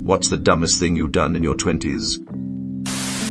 What's the dumbest thing you've done in your 20s?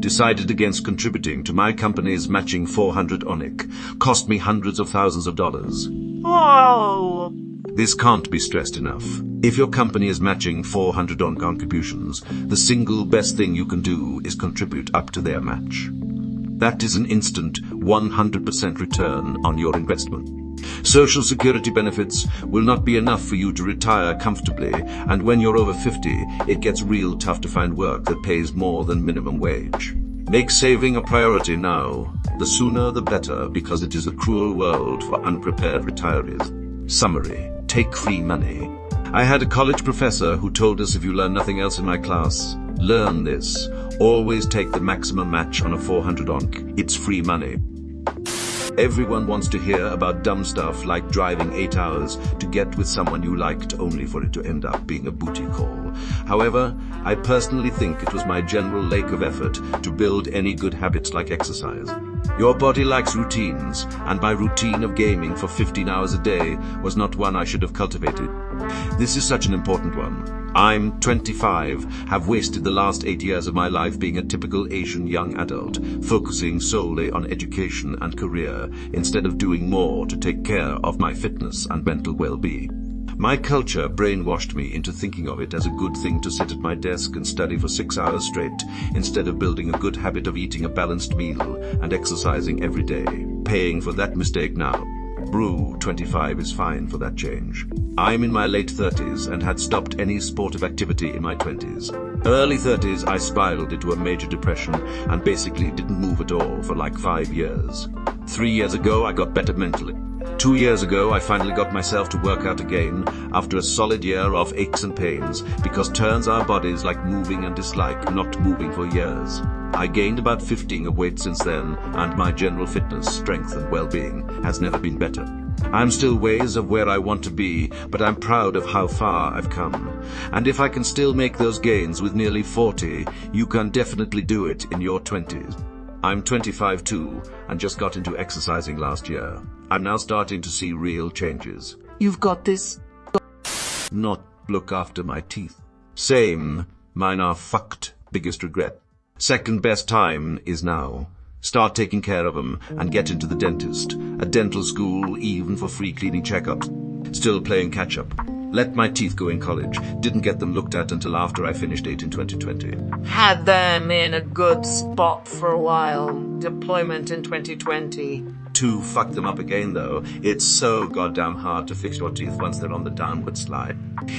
Decided against contributing to my company's matching 400 ONIC. Cost me hundreds of thousands of dollars. Oh. This can't be stressed enough. If your company is matching 400 on contributions, the single best thing you can do is contribute up to their match. That is an instant 100% return on your investment. Social security benefits will not be enough for you to retire comfortably, and when you're over 50, it gets real tough to find work that pays more than minimum wage. Make saving a priority now. The sooner the better, because it is a cruel world for unprepared retirees. Summary: take free money. I had a college professor who told us if you learn nothing else in my class, learn this. Always take the maximum match on a 400 ONC. It's free money. Everyone wants to hear about dumb stuff like driving 8 hours to get with someone you liked only for it to end up being a booty call. However, I personally think it was my general lack of effort to build any good habits like exercise. Your body likes routines, and my routine of gaming for 15 hours a day was not one I should have cultivated. This is such an important one. I'm 25, have wasted the last 8 years of my life being a typical Asian young adult, focusing solely on education and career, instead of doing more to take care of my fitness and mental well-being. My culture brainwashed me into thinking of it as a good thing to sit at my desk and study for 6 hours straight, instead of building a good habit of eating a balanced meal and exercising every day. Paying for that mistake now. Brew 25 is fine for that change. I'm in my late 30s and had stopped any sportive activity in my 20s. Early 30s, I spiraled into a major depression and basically didn't move at all for like 5 years. 3 years ago, I got better mentally. 2 years ago, I finally got myself to work out again after a solid year of aches and pains, because turns our bodies like moving and dislike not moving for years. I gained about 15 of weight since then, and my general fitness, strength and well-being has never been better. I'm still ways of where I want to be, but I'm proud of how far I've come. And if I can still make those gains with nearly 40, you can definitely do it in your 20s. I'm 25 too, and just got into exercising last year. I'm now starting to see real changes. You've got this. Not look after my teeth. Same. Mine are fucked. Biggest regret. Second best time is now. Start taking care of them and get into the dentist. A dental school, even for free cleaning checkups. Still playing catch up. Let my teeth go in college. Didn't get them looked at until after I finished 8 in 2020. Had them in a good spot for a while. Deployment in 2020. To fuck them up again though. It's so goddamn hard to fix your teeth once they're on the downward slide.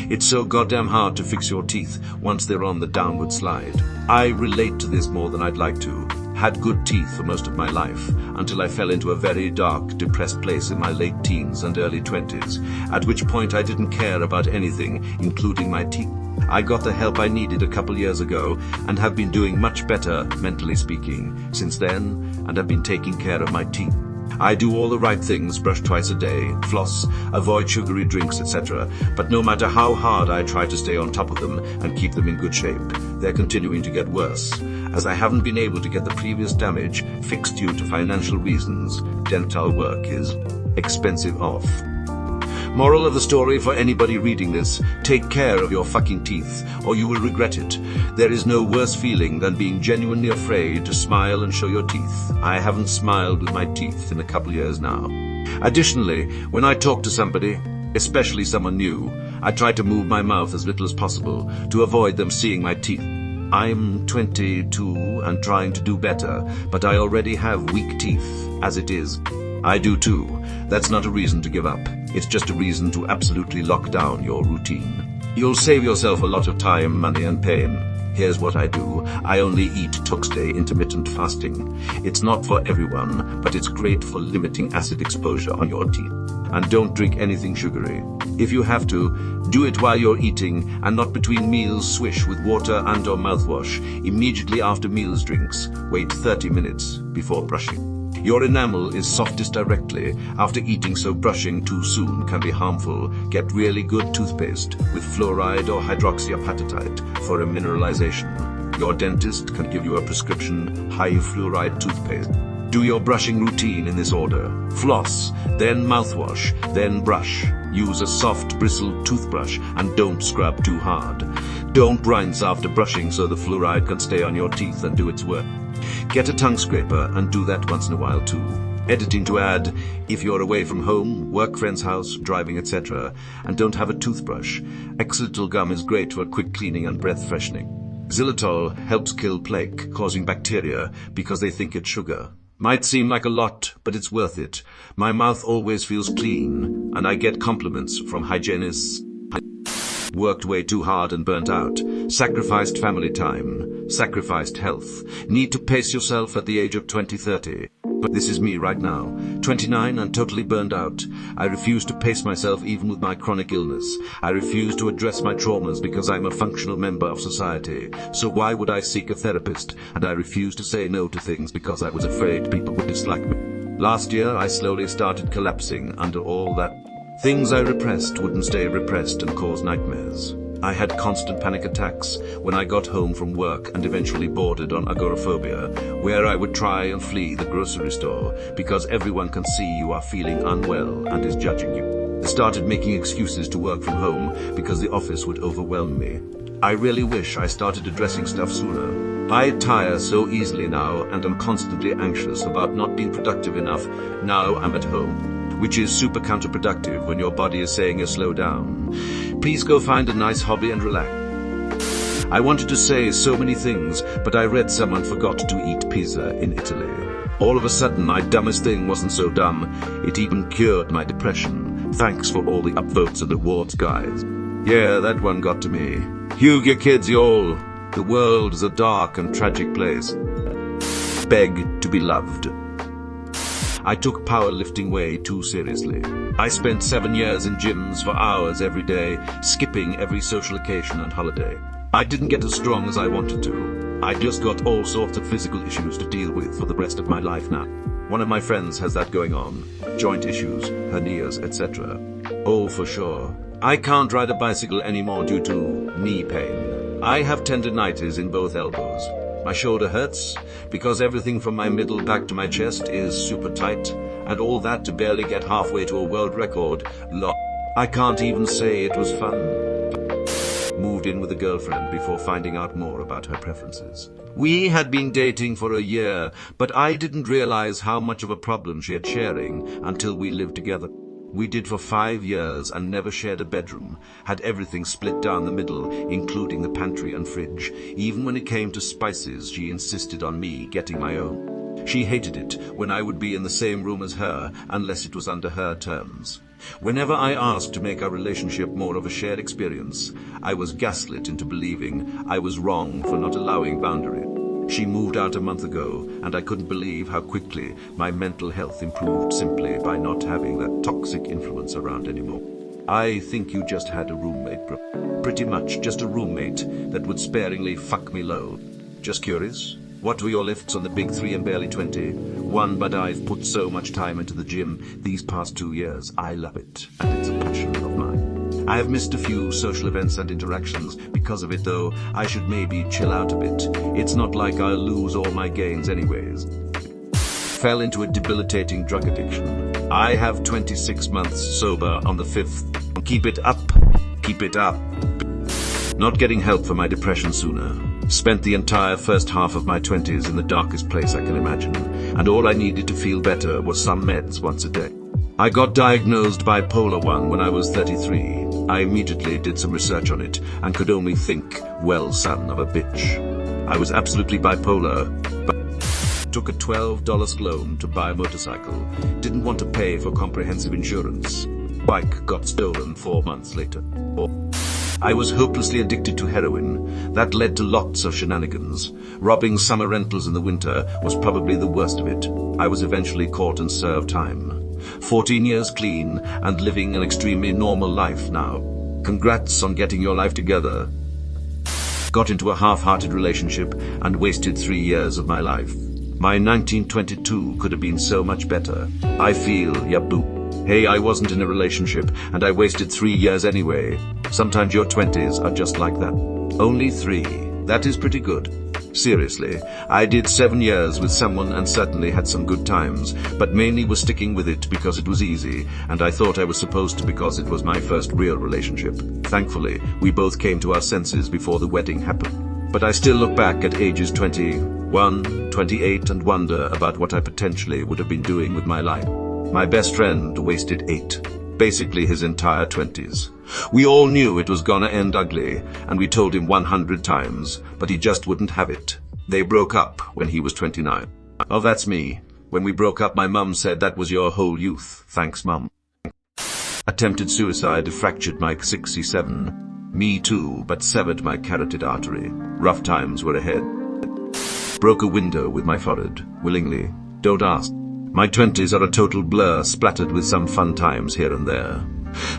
It's so goddamn hard to fix your teeth once they're on the downward slide. I relate to this more than I'd like to. Had good teeth for most of my life, until I fell into a very dark, depressed place in my late teens and early 20s, at which point I didn't care about anything, including my teeth. I got the help I needed a couple years ago, and have been doing much better, mentally speaking, since then, and have been taking care of my teeth. I do all the right things, brush twice a day, floss, avoid sugary drinks, etc. But no matter how hard I try to stay on top of them and keep them in good shape, they're continuing to get worse. As I haven't been able to get the previous damage fixed due to financial reasons, dental work is expensive off. Moral of the story for anybody reading this: take care of your fucking teeth, or you will regret it. There is no worse feeling than being genuinely afraid to smile and show your teeth. I haven't smiled with my teeth in a couple years now. Additionally, when I talk to somebody, especially someone new, I try to move my mouth as little as possible to avoid them seeing my teeth. I'm 22 and trying to do better, but I already have weak teeth as it is. I do too. That's not a reason to give up. It's just a reason to absolutely lock down your routine. You'll save yourself a lot of time, money and pain. Here's what I do. I only eat Tuesday intermittent fasting. It's not for everyone, but it's great for limiting acid exposure on your teeth. And don't drink anything sugary. If you have to, do it while you're eating and not between meals. Swish with water and or mouthwash immediately after meals drinks. Wait 30 minutes before brushing. Your enamel is softest directly after eating, so brushing too soon can be harmful. Get really good toothpaste with fluoride or hydroxyapatite for a mineralization. Your dentist can give you a prescription high fluoride toothpaste. Do your brushing routine in this order. Floss, then mouthwash, then brush. Use a soft bristled toothbrush and don't scrub too hard. Don't rinse after brushing so the fluoride can stay on your teeth and do its work. Get a tongue scraper and do that once in a while too. Editing to add, if you're away from home, work, friend's house, driving, etc., and don't have a toothbrush, xylitol gum is great for quick cleaning and breath freshening. Xylitol helps kill plaque, causing bacteria, because they think it's sugar. Might seem like a lot, but it's worth it. My mouth always feels clean, and I get compliments from hygienists. Worked way too hard and burnt out. Sacrificed family time. Sacrificed health. Need to pace yourself at the age of 20-30. But this is me right now, 29 and totally burned out. I refuse to pace myself even with my chronic illness. I refuse to address my traumas because I'm a functional member of society. So why would I seek a therapist? And I refuse to say no to things because I was afraid people would dislike me. Last year, I slowly started collapsing under all that. Things I repressed wouldn't stay repressed and cause nightmares. I had constant panic attacks when I got home from work and eventually boarded on agoraphobia, where I would try and flee the grocery store because everyone can see you are feeling unwell and is judging you. I started making excuses to work from home because the office would overwhelm me. I really wish I started addressing stuff sooner. I tire so easily now and am constantly anxious about not being productive enough now I'm at home, which is super counterproductive when your body is saying slow down. Please go find a nice hobby and relax. I wanted to say so many things, but I read someone forgot to eat pizza in Italy. All of a sudden, my dumbest thing wasn't so dumb. It even cured my depression. Thanks for all the upvotes and awards, guys. Yeah, that one got to me. Hugh your kids, y'all. The world is a dark and tragic place. Beg to be loved. I took powerlifting way too seriously. I spent 7 years in gyms for hours every day, skipping every social occasion and holiday. I didn't get as strong as I wanted to. I just got all sorts of physical issues to deal with for the rest of my life now. One of my friends has that going on. Joint issues, hernias, etc. Oh, for sure. I can't ride a bicycle anymore due to knee pain. I have tendinitis in both elbows. My shoulder hurts because everything from my middle back to my chest is super tight, and all that to barely get halfway to a world record. I can't even say it was fun. Moved in with a girlfriend before finding out more about her preferences. We had been dating for a year, but I didn't realize how much of a problem she had sharing until we lived together. We did for 5 years and never shared a bedroom, had everything split down the middle, including the pantry and fridge. Even when it came to spices, she insisted on me getting my own. She hated it when I would be in the same room as her, unless it was under her terms. Whenever I asked to make our relationship more of a shared experience, I was gaslit into believing I was wrong for not allowing boundaries. She moved out a month ago, and I couldn't believe how quickly my mental health improved simply by not having that toxic influence around anymore. I think you just had a roommate, bro. Pretty much just a roommate that would sparingly fuck me low. Just curious, what were your lifts on the big 3 and barely 20? One, but I've put so much time into the gym these past 2 years. I love it, and it's a passion of mine. I have missed a few social events and interactions because of it, though. I should maybe chill out a bit. It's not like I'll lose all my gains anyways. Fell into a debilitating drug addiction. I have 26 months sober on the 5th. Keep it up. Keep it up. Not getting help for my depression sooner. Spent the entire first half of my 20s in the darkest place I can imagine, and all I needed to feel better was some meds once a day. I got diagnosed bipolar 1 when I was 33. I immediately did some research on it and could only think, well, son of a bitch. I was absolutely bipolar, but took a $12 loan to buy a motorcycle. Didn't want to pay for comprehensive insurance. Bike got stolen 4 months later. I was hopelessly addicted to heroin. That led to lots of shenanigans. Robbing summer rentals in the winter was probably the worst of it. I was eventually caught and served time. 14 years clean and living an extremely normal life now. Congrats on getting your life together. Got into a half-hearted relationship and wasted 3 years of my life. My 1922 could have been so much better. I feel, boo. Hey, I wasn't in a relationship and I wasted 3 years anyway. Sometimes your 20s are just like that. Only 3. That is pretty good. Seriously, I did 7 years with someone and certainly had some good times, but mainly was sticking with it because it was easy, and I thought I was supposed to because it was my first real relationship. Thankfully, we both came to our senses before the wedding happened. But I still look back at ages 21, 28 and wonder about what I potentially would have been doing with my life. My best friend wasted 8. Basically his entire 20s. We all knew it was gonna end ugly, and we told him 100 times, but he just wouldn't have it. They broke up when he was 29. Oh, that's me. When we broke up, my mum said that was your whole youth. Thanks, mum. Attempted suicide, fractured my 67. Me too, but severed my carotid artery. Rough times were ahead. Broke a window with my forehead, willingly. Don't ask. My 20s are a total blur, splattered with some fun times here and there.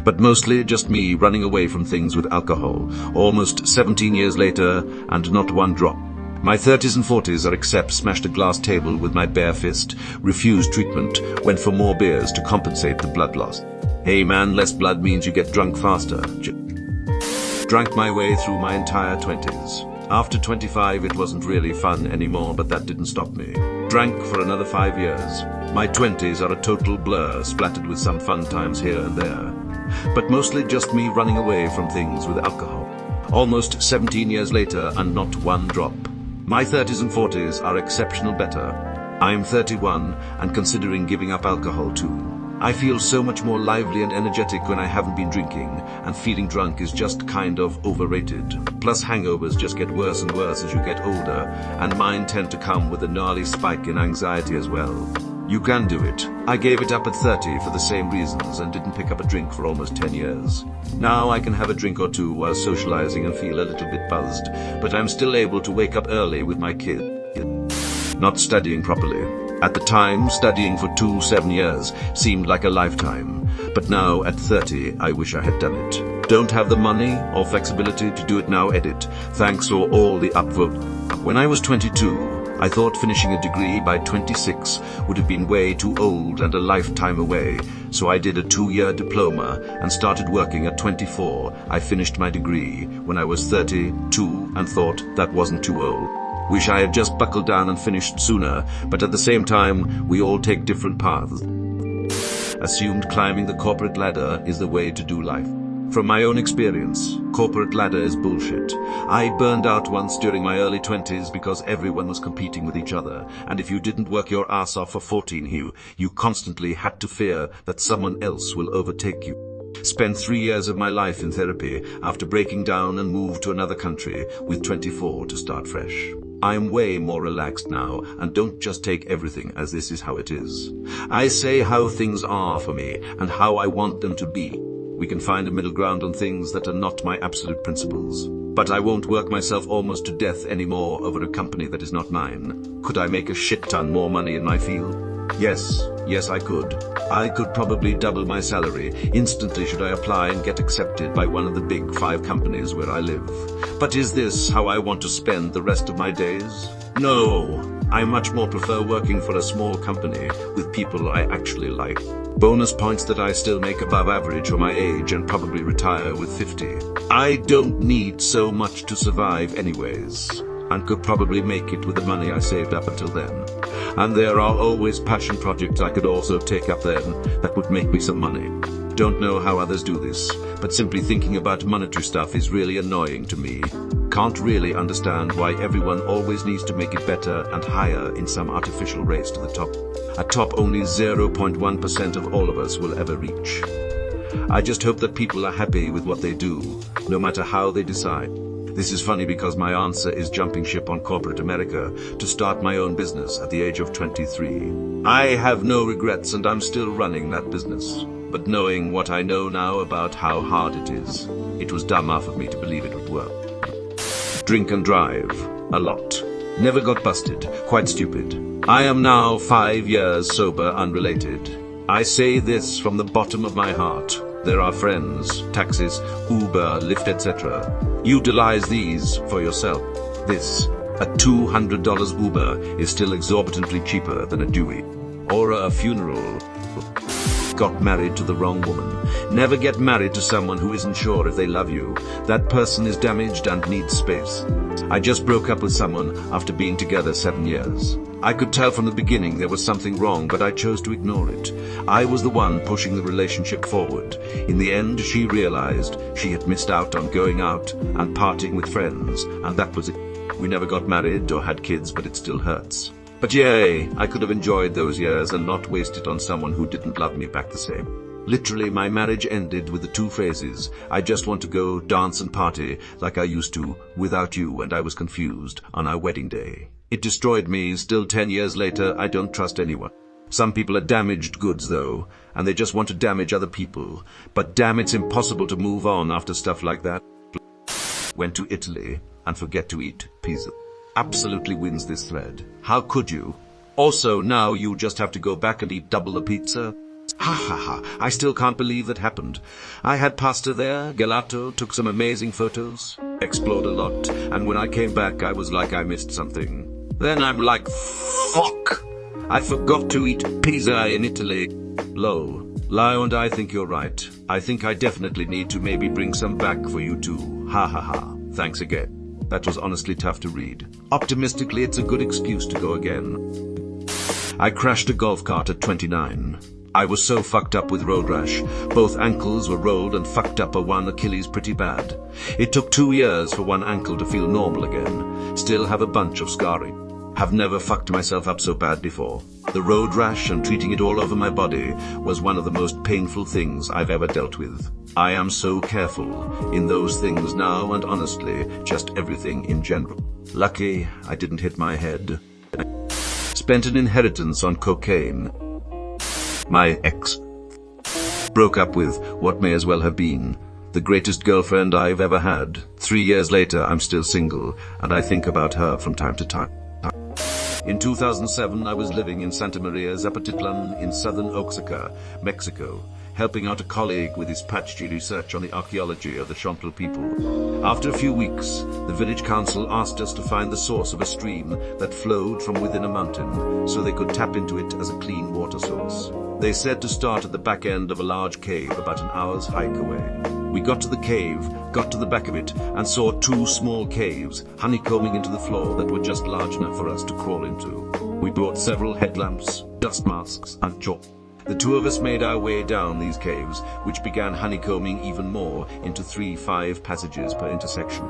But mostly just me running away from things with alcohol, almost 17 years later, and not one drop. My 30s and 40s are except smashed a glass table with my bare fist, refused treatment, went for more beers to compensate the blood loss. Hey man, less blood means you get drunk faster. Drank my way through my entire 20s. After 25 it wasn't really fun anymore, but that didn't stop me. Drank for another 5 years. My 20s are a total blur, splattered with some fun times here and there. But mostly just me running away from things with alcohol. Almost 17 years later and not one drop. My 30s and 40s are exceptional better. I'm 31 and considering giving up alcohol too. I feel so much more lively and energetic when I haven't been drinking, and feeling drunk is just kind of overrated. Plus hangovers just get worse and worse as you get older, and mine tend to come with a gnarly spike in anxiety as well. You can do it. I gave it up at 30 for the same reasons and didn't pick up a drink for almost 10 years. Now I can have a drink or two while socializing and feel a little bit buzzed, but I'm still able to wake up early with my kid. Not studying properly. At the time, studying for 7 years seemed like a lifetime, but now at 30, I wish I had done it. Don't have the money or flexibility to do it now, edit. Thanks for all the upvote. When I was 22, I thought finishing a degree by 26 would have been way too old and a lifetime away, so I did a 2-year diploma and started working at 24. I finished my degree when I was 32 and thought that wasn't too old. Wish I had just buckled down and finished sooner, but at the same time, we all take different paths. Assumed climbing the corporate ladder is the way to do life. From my own experience, corporate ladder is bullshit. I burned out once during my early 20s because everyone was competing with each other, and if you didn't work your ass off for 14, you constantly had to fear that someone else will overtake you. Spent 3 years of my life in therapy after breaking down and moved to another country with 24 to start fresh. I'm way more relaxed now and don't just take everything as this is how it is. I say how things are for me and how I want them to be. We can find a middle ground on things that are not my absolute principles. But I won't work myself almost to death anymore over a company that is not mine. Could I make a shit ton more money in my field? Yes, I could. I could probably double my salary instantly should I apply and get accepted by one of the big 5 companies where I live. But is this how I want to spend the rest of my days? No, I much more prefer working for a small company with people I actually like. Bonus points that I still make above average for my age and probably retire with 50. I don't need so much to survive anyways, and could probably make it with the money I saved up until then. And there are always passion projects I could also take up then that would make me some money. Don't know how others do this, but simply thinking about monetary stuff is really annoying to me. Can't really understand why everyone always needs to make it better and higher in some artificial race to the top. A top only 0.1% of all of us will ever reach. I just hope that people are happy with what they do, no matter how they decide. This is funny because my answer is jumping ship on corporate America to start my own business at the age of 23. I have no regrets and I'm still running that business. But knowing what I know now about how hard it is, it was dumb enough of me to believe it would work. Drink and drive. A lot. Never got busted. Quite stupid. I am now 5 years sober, unrelated. I say this from the bottom of my heart. There are friends, taxis, Uber, Lyft, etc. Utilize these for yourself. This, a $200 Uber, is still exorbitantly cheaper than a Dewey or a funeral. Got married to the wrong woman. Never get married to someone who isn't sure if they love you. That person is damaged and needs space. I just broke up with someone after being together 7 years. I could tell from the beginning there was something wrong, but I chose to ignore it. I was the one pushing the relationship forward. In the end, she realized she had missed out on going out and partying with friends, and that was it. We never got married or had kids, but it still hurts. But yay, I could have enjoyed those years and not wasted on someone who didn't love me back the same. Literally, my marriage ended with the 2 phrases, "I just want to go dance and party like I used to without you," and "I was confused," on our wedding day. It destroyed me. Still 10 years later, I don't trust anyone. Some people are damaged goods though, and they just want to damage other people. But damn, it's impossible to move on after stuff like that. Went to Italy and forget to eat pizza. Absolutely wins this thread. How could you? Also, now you just have to go back and eat double the pizza? Ha ha ha, I still can't believe that happened. I had pasta there, gelato, took some amazing photos, explored a lot, and when I came back I was like I missed something. Then I'm like, fuck! I forgot to eat pizza in Italy. Lol. Lio, and I think you're right. I think I definitely need to maybe bring some back for you too. Ha ha ha. Thanks again. That was honestly tough to read. Optimistically, it's a good excuse to go again. I crashed a golf cart at 29. I was so fucked up with road rash. Both ankles were rolled and fucked up one Achilles pretty bad. It took 2 years for one ankle to feel normal again. Still have a bunch of scarring. Have never fucked myself up so bad before. The road rash and treating it all over my body was one of the most painful things I've ever dealt with. I am so careful in those things now, and honestly, just everything in general. Lucky I didn't hit my head. Spent an inheritance on cocaine. My ex broke up with what may as well have been the greatest girlfriend I've ever had. 3 years later, I'm still single, and I think about her from time to time. In 2007, I was living in Santa Maria Zapotitlan in southern Oaxaca, Mexico, helping out a colleague with his PhD research on the archaeology of the Chantal people. After a few weeks, the village council asked us to find the source of a stream that flowed from within a mountain so they could tap into it as a clean water source. They said to start at the back end of a large cave about an hour's hike away. We got to the cave, got to the back of it, and saw 2 small caves honeycombing into the floor that were just large enough for us to crawl into. We brought several headlamps, dust masks, and chalk. The 2 of us made our way down these caves, which began honeycombing even more into 3-5 passages per intersection.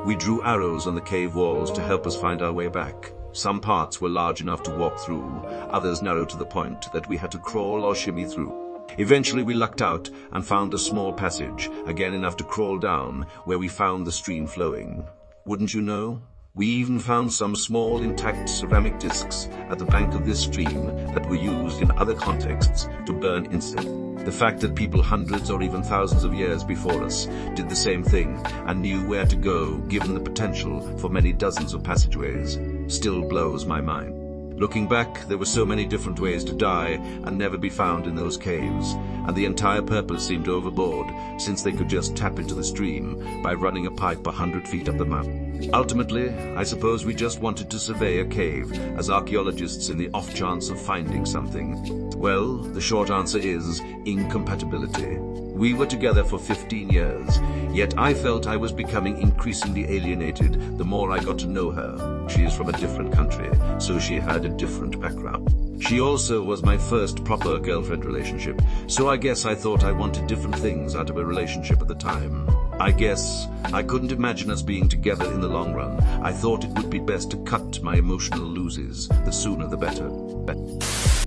We drew arrows on the cave walls to help us find our way back. Some parts were large enough to walk through, others narrow to the point that we had to crawl or shimmy through. Eventually we lucked out and found a small passage, again enough to crawl down, where we found the stream flowing. Wouldn't you know? We even found some small intact ceramic discs at the bank of this stream that were used in other contexts to burn incense. The fact that people hundreds or even thousands of years before us did the same thing and knew where to go, given the potential for many dozens of passageways, still blows my mind. Looking back, there were so many different ways to die and never be found in those caves, and the entire purpose seemed overboard, since they could just tap into the stream by running a pipe 100 feet up the mountain. Ultimately, I suppose we just wanted to survey a cave as archaeologists in the off chance of finding something. Well, the short answer is incompatibility. We were together for 15 years, yet I felt I was becoming increasingly alienated the more I got to know her. She is from a different country, so she had a different background. She also was my first proper girlfriend relationship, so I guess I thought I wanted different things out of a relationship at the time. I guess I couldn't imagine us being together in the long run. I thought it would be best to cut my emotional loses, the sooner the better.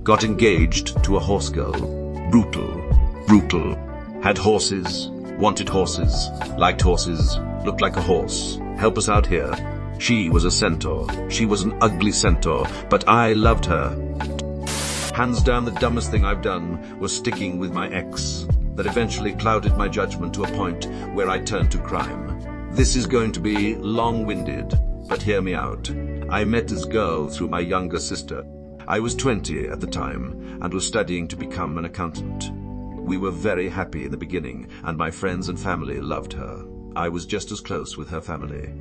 Got engaged to a horse girl. Brutal. Had horses, wanted horses, liked horses, looked like a horse. Help us out here. She was a centaur. She was an ugly centaur, but I loved her. Hands down, the dumbest thing I've done was sticking with my ex. That eventually clouded my judgment to a point where I turned to crime. This is going to be long-winded, but hear me out. I met this girl through my younger sister. I was 20 at the time and was studying to become an accountant. We were very happy in the beginning, and my friends and family loved her. I was just as close with her family.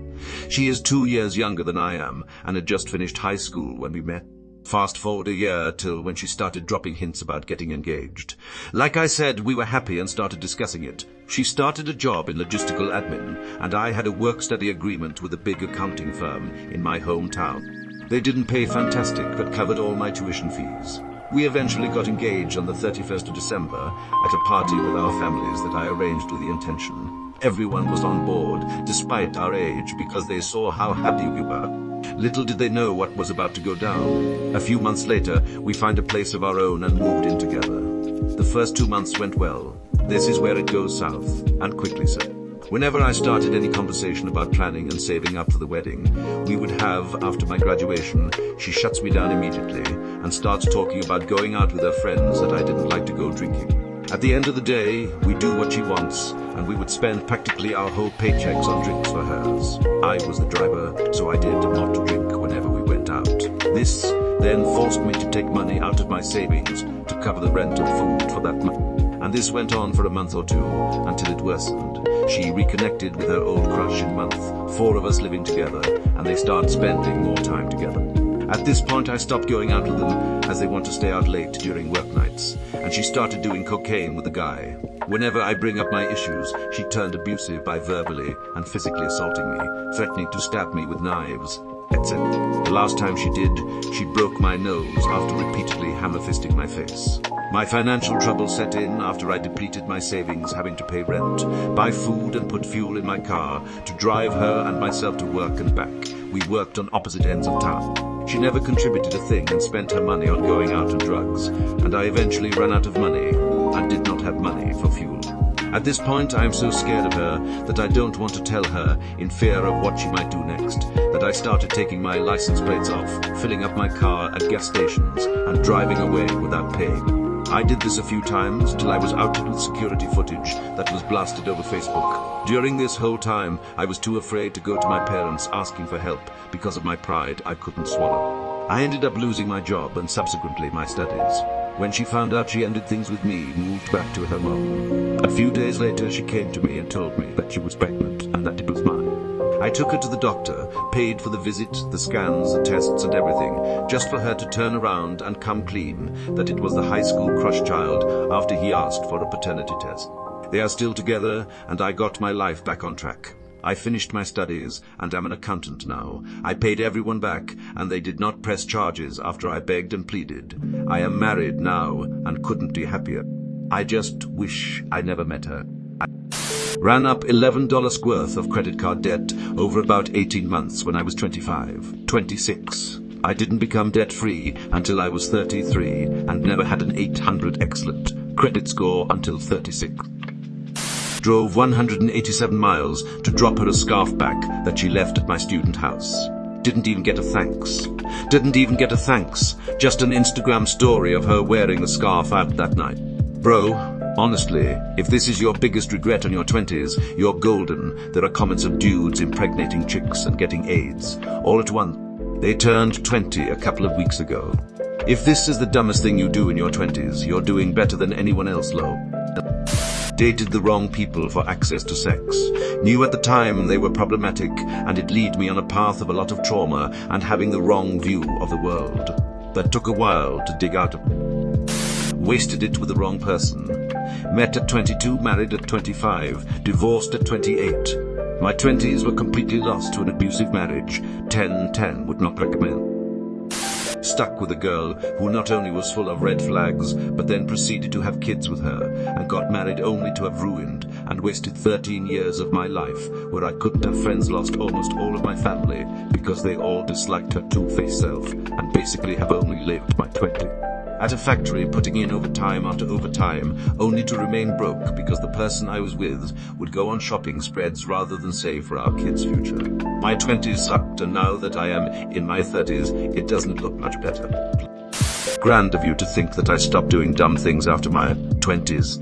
She is 2 years younger than I am, and had just finished high school when we met. Fast forward a year till when she started dropping hints about getting engaged. Like I said, we were happy and started discussing it. She started a job in logistical admin, and I had a work-study agreement with a big accounting firm in my hometown. They didn't pay fantastic, but covered all my tuition fees. We eventually got engaged on the 31st of December at a party with our families that I arranged with the intention. Everyone was on board, despite our age, because they saw how happy we were. Little did they know what was about to go down. A few months later, we found a place of our own and moved in together. The first 2 months went well. This is where it goes south, and quickly so. Whenever I started any conversation about planning and saving up for the wedding we would have after my graduation, she shuts me down immediately and starts talking about going out with her friends that I didn't like to go drinking. At the end of the day, we do what she wants, and we would spend practically our whole paychecks on drinks for hers. I was the driver, so I did not drink whenever we went out. This then forced me to take money out of my savings to cover the rent and food for that month. And this went on for a month or two, until it worsened. She reconnected with her old crush in month 4 of us living together, and they started spending more time together. At this point, I stopped going out with them, as they want to stay out late during work nights, and she started doing cocaine with the guy. Whenever I bring up my issues, she turned abusive by verbally and physically assaulting me, threatening to stab me with knives, etc. The last time she did, she broke my nose after repeatedly hammer-fisting my face. My financial trouble set in after I depleted my savings, having to pay rent, buy food and put fuel in my car to drive her and myself to work and back. We worked on opposite ends of town. She never contributed a thing and spent her money on going out and drugs, and I eventually ran out of money and did not have money for fuel. At this point, I am so scared of her that I don't want to tell her, in fear of what she might do next, that I started taking my license plates off, filling up my car at gas stations, and driving away without paying. I did this a few times till I was outed with security footage that was blasted over Facebook. During this whole time, I was too afraid to go to my parents asking for help because of my pride I couldn't swallow. I ended up losing my job and subsequently my studies. When she found out she ended things with me, moved back to her mom. A few days later, she came to me and told me that she was pregnant and that it was mine. I took her to the doctor, paid for the visit, the scans, the tests and everything, just for her to turn around and come clean that it was the high school crush child after he asked for a paternity test. They are still together, and I got my life back on track. I finished my studies and am an accountant now. I paid everyone back, and they did not press charges after I begged and pleaded. I am married now and couldn't be happier. I just wish I never met her. Ran up $11 worth of credit card debt over about 18 months when I was 25, 26. I didn't become debt-free until I was 33 and never had an 800 excellent credit score until 36. Drove 187 miles to drop her a scarf back that she left at my student house. Didn't even get a thanks. Just an Instagram story of her wearing the scarf out that night. Bro, honestly, if this is your biggest regret on your 20s, you're golden. There are comments of dudes impregnating chicks and getting AIDS all at once. They turned 20 a couple of weeks ago. If this is the dumbest thing you do in your 20s, you're doing better than anyone else, Lo. Dated the wrong people for access to sex. Knew at the time they were problematic, and it led me on a path of a lot of trauma and having the wrong view of the world. That took a while to dig out of. Wasted it with the wrong person. Met at 22, married at 25, divorced at 28. My 20s were completely lost to an abusive marriage. 10/10 would not recommend. Stuck with a girl who not only was full of red flags, but then proceeded to have kids with her, and got married only to have ruined and wasted 13 years of my life, where I couldn't have friends, lost almost all of my family, because they all disliked her two-faced self, and basically have only lived my 20. At a factory, putting in overtime after overtime, only to remain broke because the person I was with would go on shopping spreads rather than save for our kids' future. My 20s sucked, and now that I am in my 30s, it doesn't look much better. Grand of you to think that I stopped doing dumb things after my 20s.